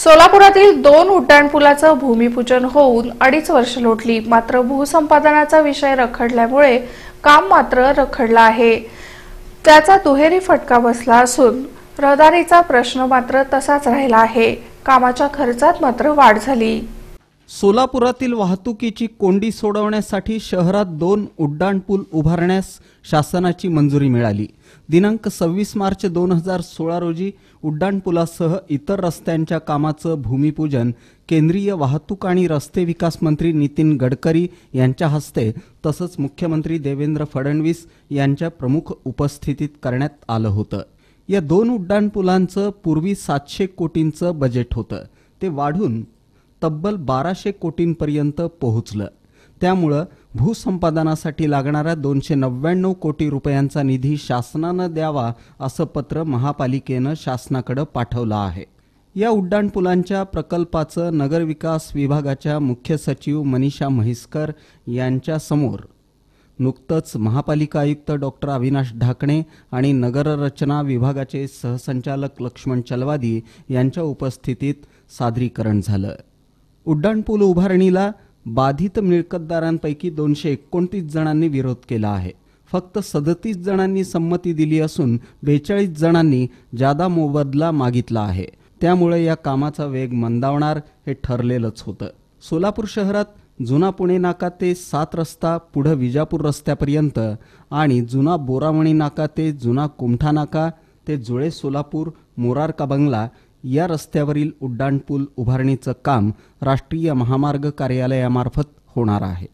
सोलापुरातील 2 उड्डाणपुलाचं भूमिपूजन होऊन 2.5 वर्ष लोटली, मात्र भूसंपादनाचा विषय रखडल्यामुळे काम मात्र रखडलं आहे। त्याचा दुहेरी फटका बसला असून रहदारीचा प्रश्न मात्र तसाच राहिला आहे। कामाच्या खर्चात मात्र वाढ झाली। सोलापुरातील वाहतुकीची कोंडी सोडवण्यासाठी शहरात 2 उड्डाणपूल उभारण्यास शासनाची मंजुरी मिळाली। दिनांक 26 मार्च 2016 रोजी उड्डाणपुलासह इतर रस्त्यांच्या कामाचं भूमिपूजन केंद्रीय वाहतूक आणि रस्ते विकास मंत्री नितीन गडकरी यांच्या हस्ते तसंच मुख्यमंत्री देवेंद्र फडणवीस यांच्या प्रमुख उपस्थितीत करण्यात आलं होतं। या 2 उड्डाणपुलांचं पूर्वी 700 कोटींचं बजेट होतं, ते वाढून तब्बल 1200 कोटींपर्यंत पोहोचलं। त्यामुळे भूसंपादनासाठी लागणारा 299 कोटी रुपयांचा निधी शासनानं द्यावा असं पत्र महापालिकेनं शासनाकडे पाठवलं आहे। या उड्डाणपुलांच्या प्रकल्पाचं नगरविकास विभागाच्या मुख्य सचिव मनीषा म्हैसकर यांच्या समोर नुकतंच महापालिका आयुक्त डॉक्टर अविनाश ढाकणे आणि नगररचना विभागाचे सहसंचालक लक्ष्मण चलवादी यांच्या उपस्थितीत सादरीकरण झालं। उड्डाणपूल उभारणीला बाधित मिळकतदारांपैकी 229 जणांनी विरोध केला आहे। फक्त 37 जणांनी संमती दिली असून 42 जणांनी जादा मोबदला मागितला आहे। त्यामुळे या कामाचा वेग मंदावणार हे ठरलेलंच होतं। सोलापूर शहरात जुना पुणे नाका ते 7 रस्ता पुढे विजापूर रस्त्यापर्यंत आणि जुना बोरामणी नाका ते जुना कुमठा नाका ते जुळे सोलापूर मोरारका बंगला या रस्त्यावरील उड्डाणपूल उभारणीचं काम राष्ट्रीय महामार्ग कार्यालयामार्फत होणार आहे।